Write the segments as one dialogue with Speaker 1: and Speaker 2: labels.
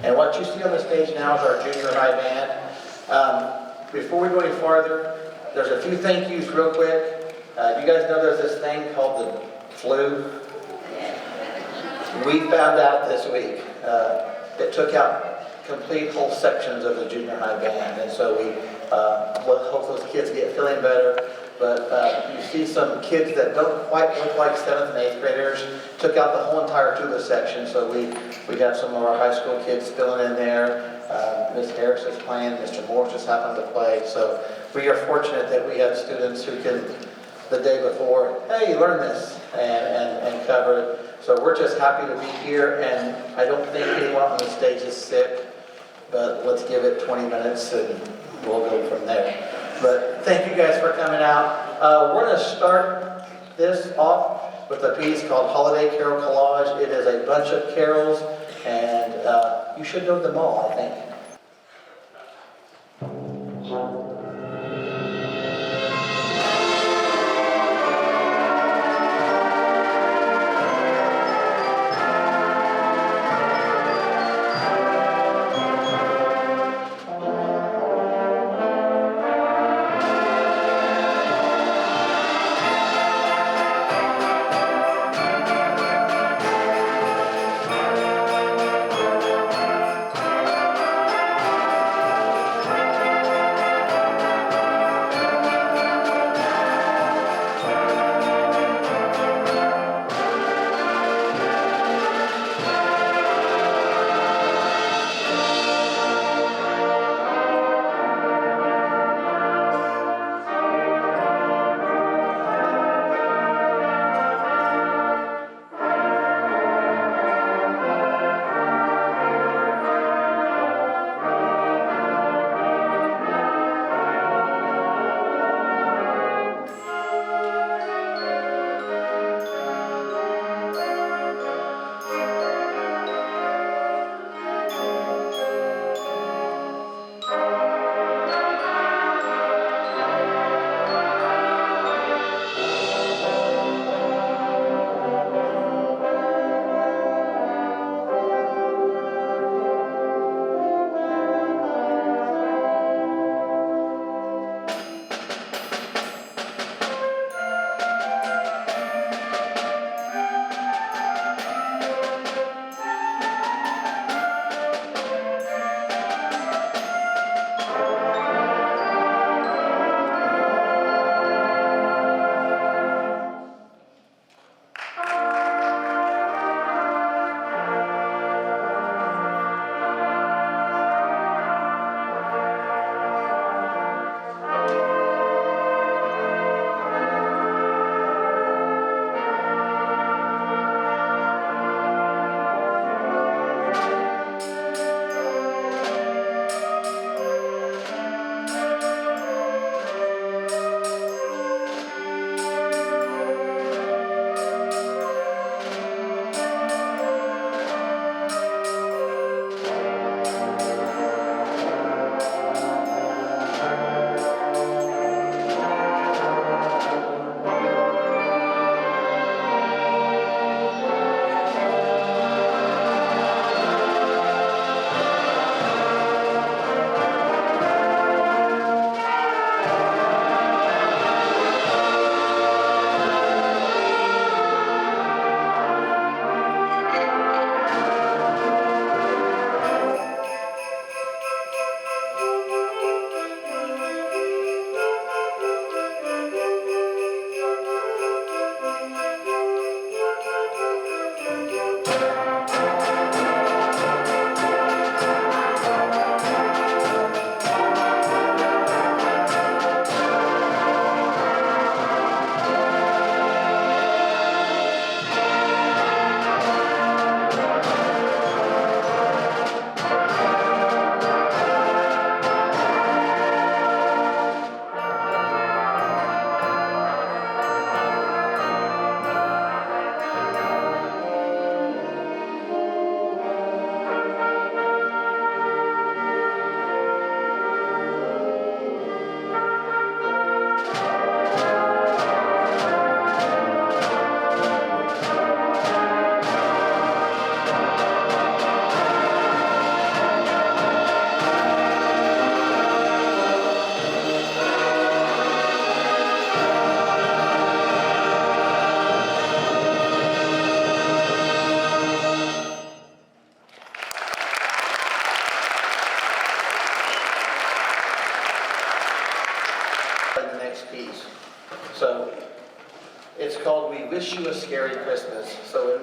Speaker 1: And what you see on the stage now is our junior high band. Before we go any farther, there's a few thank yous real quick. You guys know there's this thing called the flu? We found out this week. It took out complete whole sections of the junior high band, and so we hope those kids get feeling better. But you see some kids that don't quite look like 7th and 8th graders. Took out the whole entire tuba section, so we have some of our high school kids filling in there. Ms. Harris is playing, Mr. Morris just happened to play. So we are fortunate that we have students who can, the day before, hey, learn this, and cover it. So we're just happy to be here, and I don't think anyone on the stage is sick, but let's give it 20 minutes and we'll go from there. But thank you guys for coming out. We're going to start this off with a piece called Holiday Carol Collage. It is a bunch of carols, and you should know them all, I think.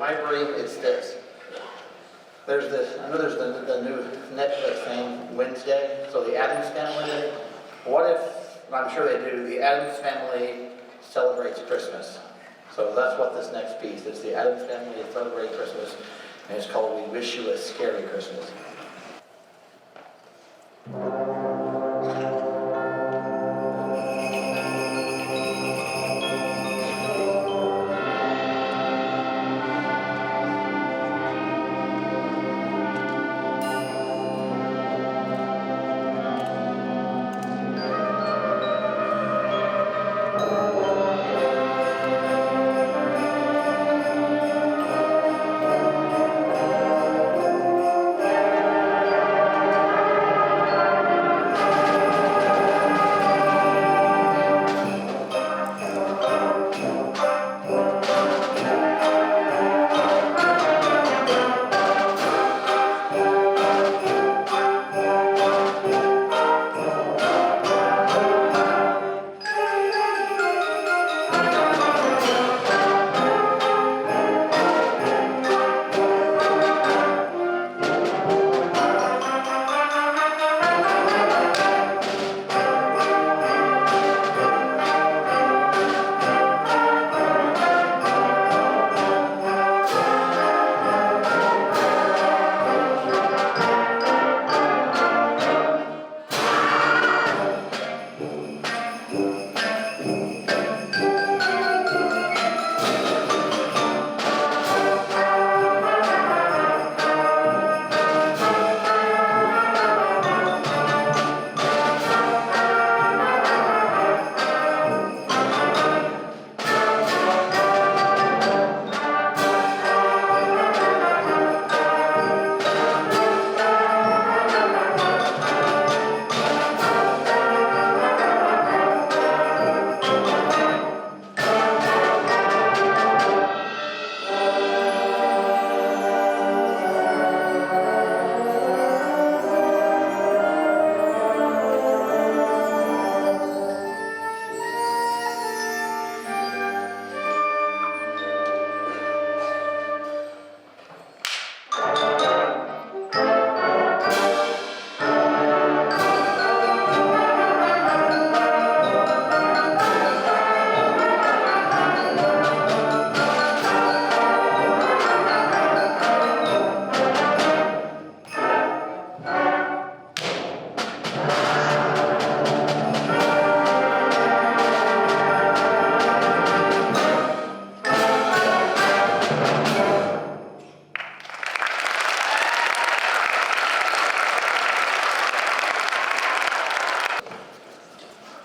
Speaker 1: library, it's this. There's this, I know there's the new Netflix thing Wednesday, so the Addams Family. What if, and I'm sure they do, the Addams Family celebrates Christmas. So that's what this next piece is, the Addams Family celebrate Christmas, and it's called We Wish You a Scary Christmas.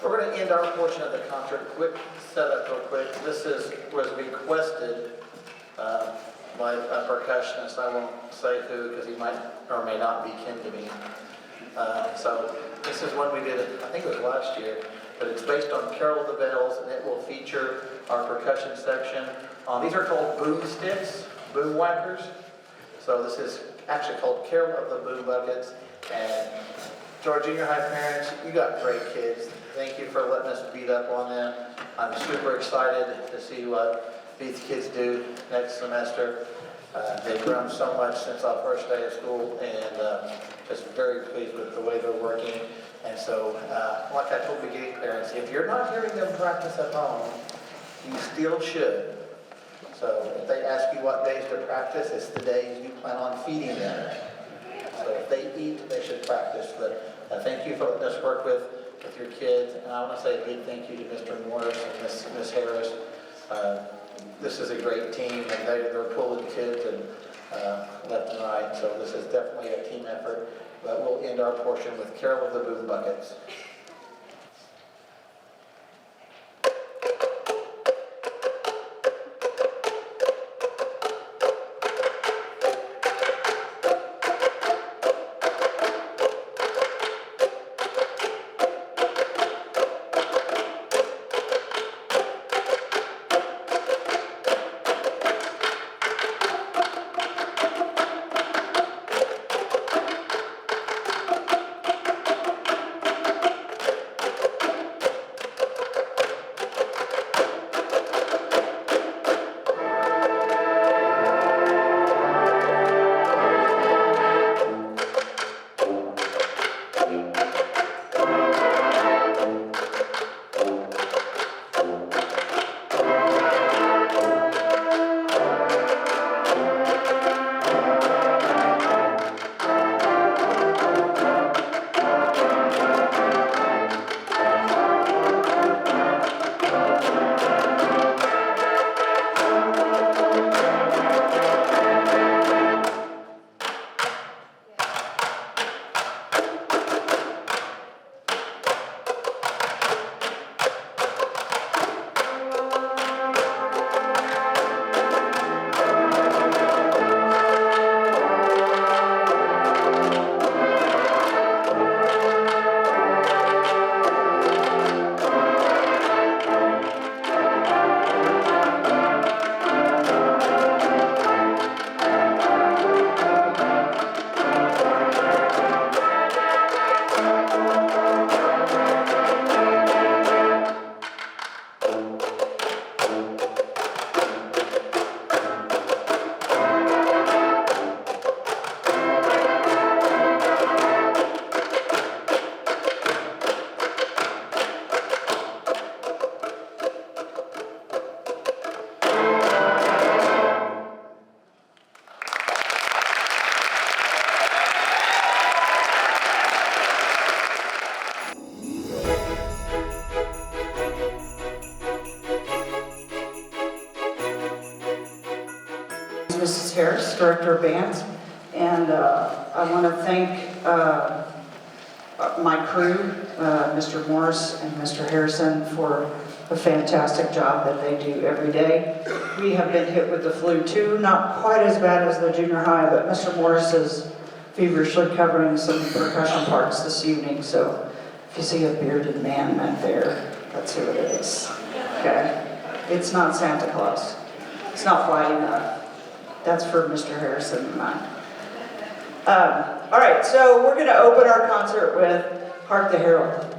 Speaker 1: We're going to end our portion of the concert. Quick setup real quick. This was requested by a percussionist. I won't say who because he might or may not be kin to me. So this is one we did, I think it was last year, but it's based on Carol of the Bells, and it will feature our percussion section. These are called boom sticks, boom whackers. So this is actually called Carol of the Boom Buckets. And to our junior high parents, you got great kids. Thank you for letting us beat up on them. I'm super excited to see what these kids do next semester. They've grown so much since our first day of school, and just very pleased with the way they're working. And so, like I told beginning parents, if you're not hearing them practice at home, you still should. So if they ask you what days to practice, it's the days you plan on feeding them. So if they eat, they should practice. But thank you for letting us work with your kids. And I want to say a big thank you to Mr. Morris and Miss Harris. This is a great team, and they're pulling kids and left and right. So this is definitely a team effort. But we'll end our portion with Carol of the Boom Buckets.
Speaker 2: Director of Bands. And I want to thank my crew, Mr. Morris and Mr. Harrison, for a fantastic job that they do every day. We have been hit with the flu too, not quite as bad as the junior high, but Mr. Morris is feverishly covering some percussion parts this evening, so if you see a bearded man back there, that's who it is, okay? It's not Santa Claus. It's not white enough. That's for Mr. Harrison and I. All right, so we're going to open our concert with Hark the Herald.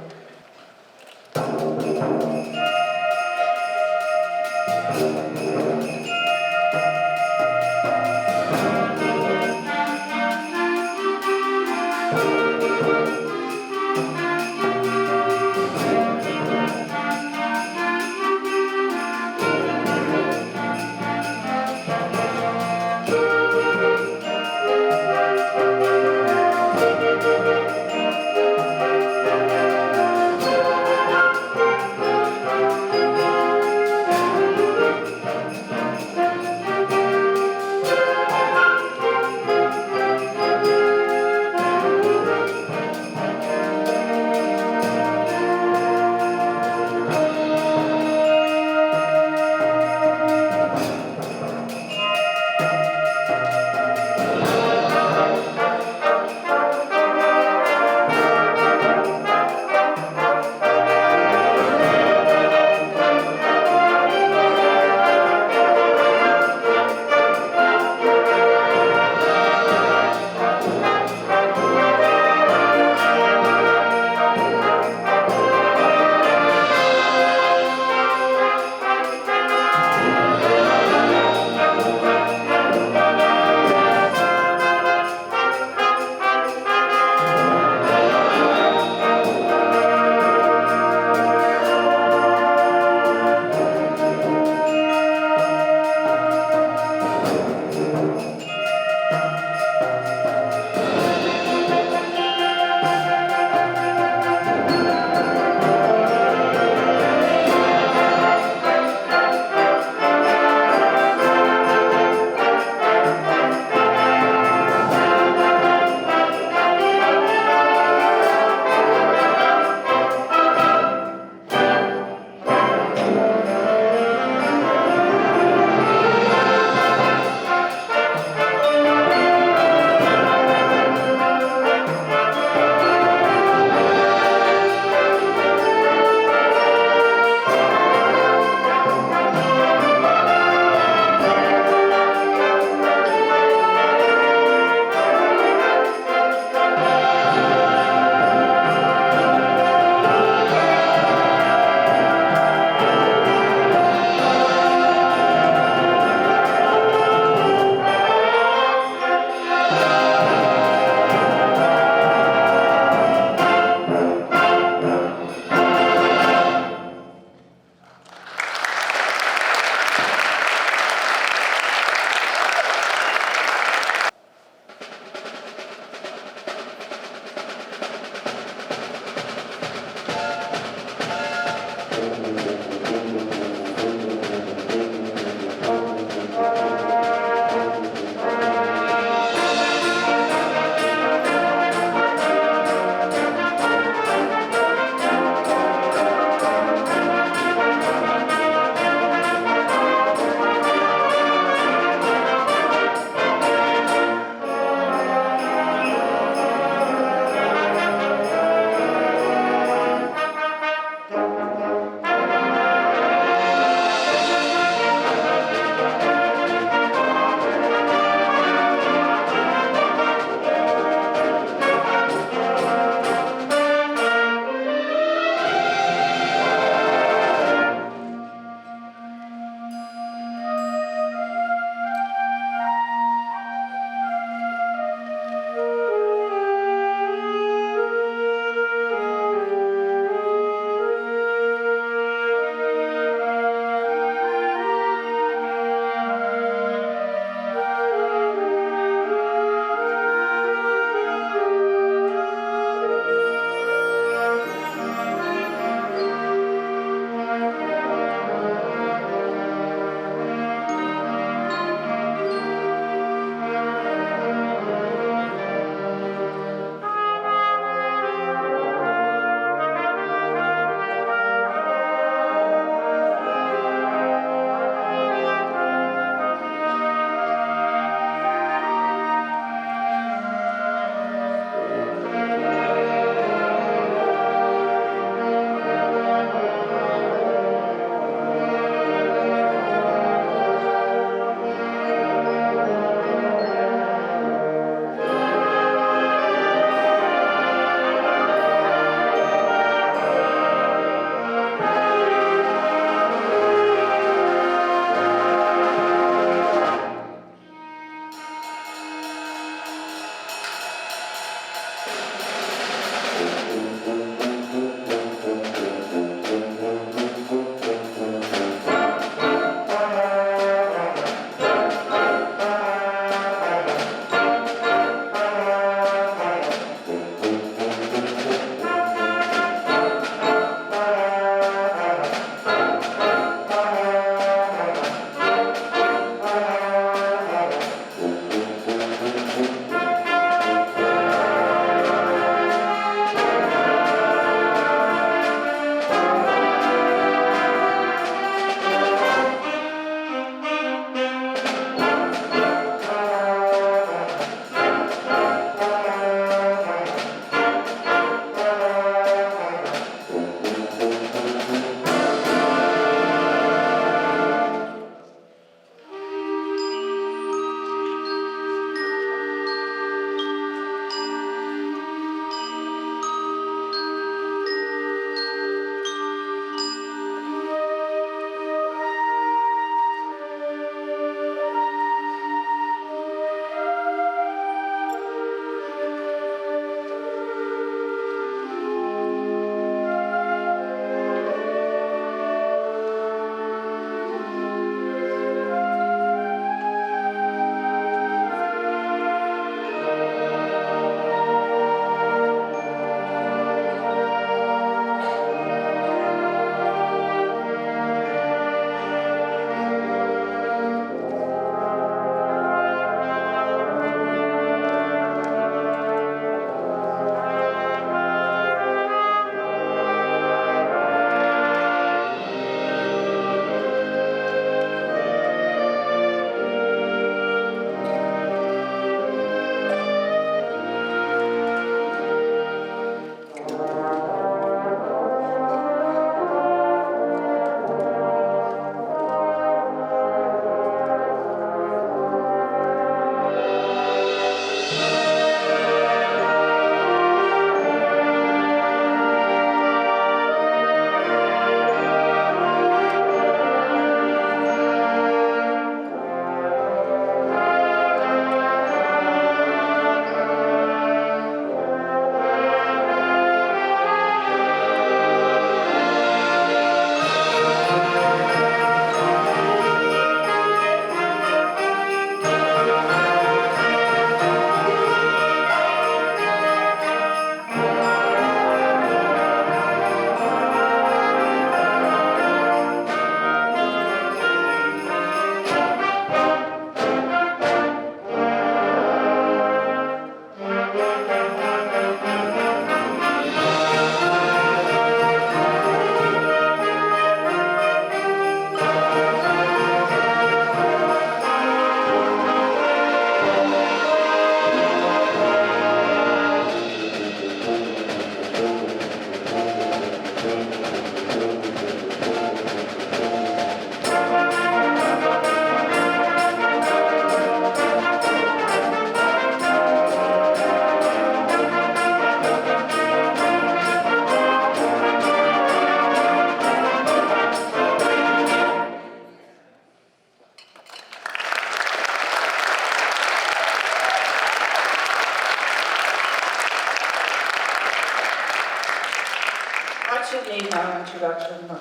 Speaker 2: should need no introduction, a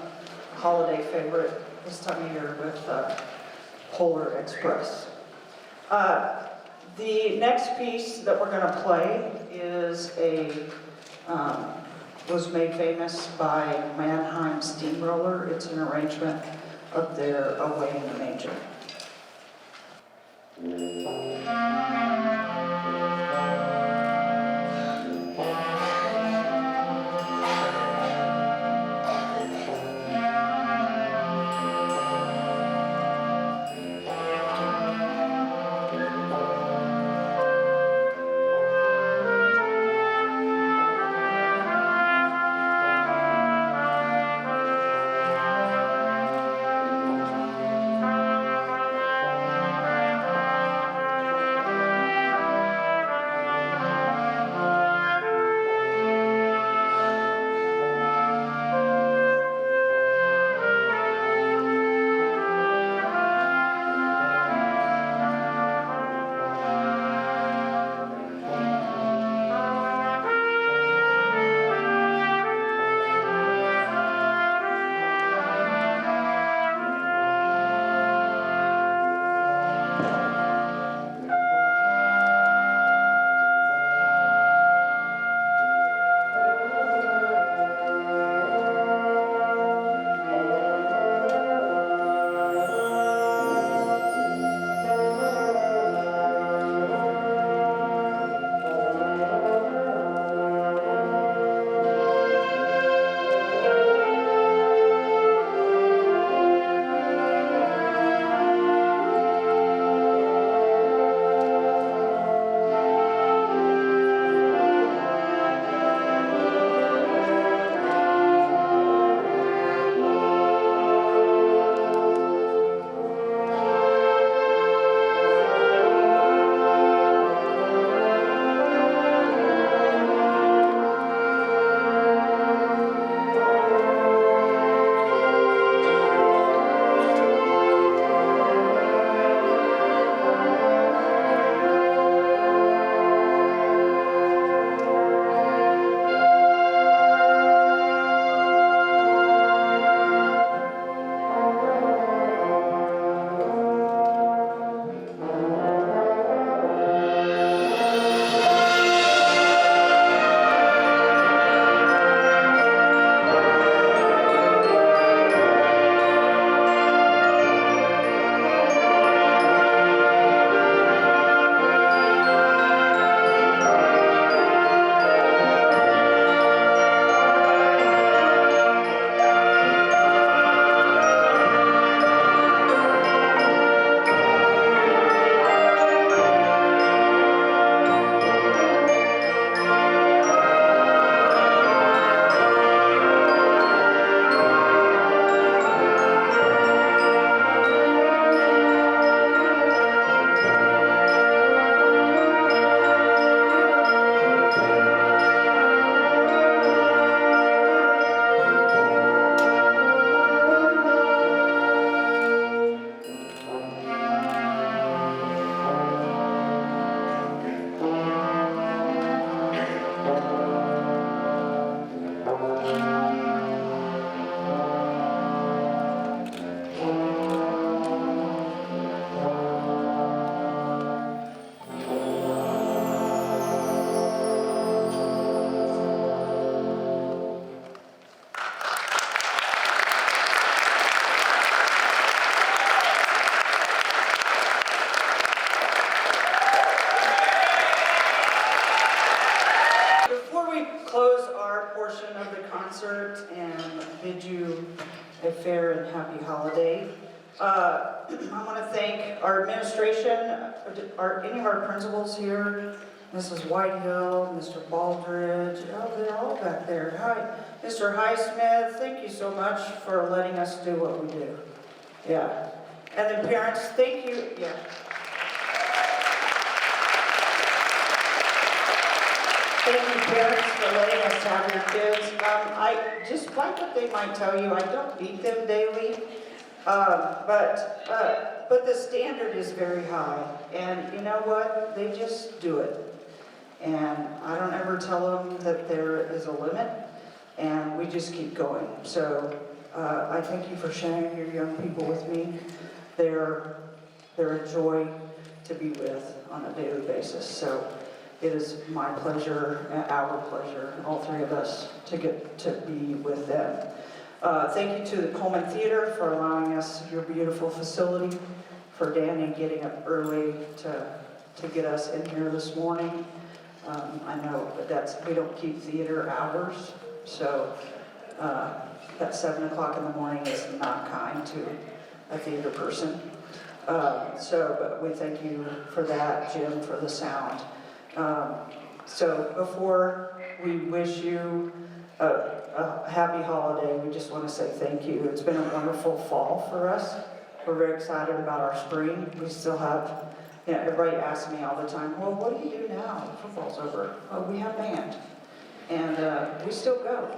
Speaker 2: holiday favorite this time of year with Polar Express. The next piece that we're going to play is was made famous by Mannheim Steamroller. It's an arrangement of their Away in the Manger. concert and bid you a fair and happy holiday. I want to thank our administration, any of our principals here, Mrs. Whitehill, Mr. Baldridge, oh, they're all back there. Hi, Mr. Highsmith, thank you so much for letting us do what we do. Yeah. And then parents, thank you. Yeah. Thank you, parents, for letting us have your kids. Despite what they might tell you, I don't beat them daily, but the standard is very high. And you know what? They just do it. And I don't ever tell them that there is a limit. and we just keep going. So I thank you for sharing your young people with me. They're a joy to be with on a daily basis. So it is my pleasure, our pleasure, all three of us, to get to be with them. Thank you to the Coleman Theatre for allowing us your beautiful facility, for Danny getting up early to get us in here this morning. I know we don't keep theater hours, so that 7 o'clock in the morning is not kind to a theater person. But we thank you for that, Jim, for the sound. So before we wish you a happy holiday, we just want to say thank you. It's been a wonderful fall for us. We're very excited about our spring. We still have, everybody asks me all the time, well, what do you do now? Football's over. Oh, we have band. And we still go.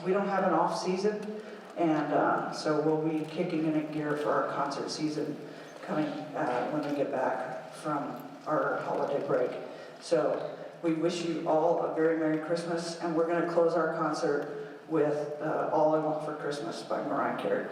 Speaker 2: We don't have an off season. And so we'll be kicking in a gear for our concert season coming when we get back from our holiday break. So we wish you all a very Merry Christmas, and we're going to close our concert with All I Want for Christmas by Mariah Carey.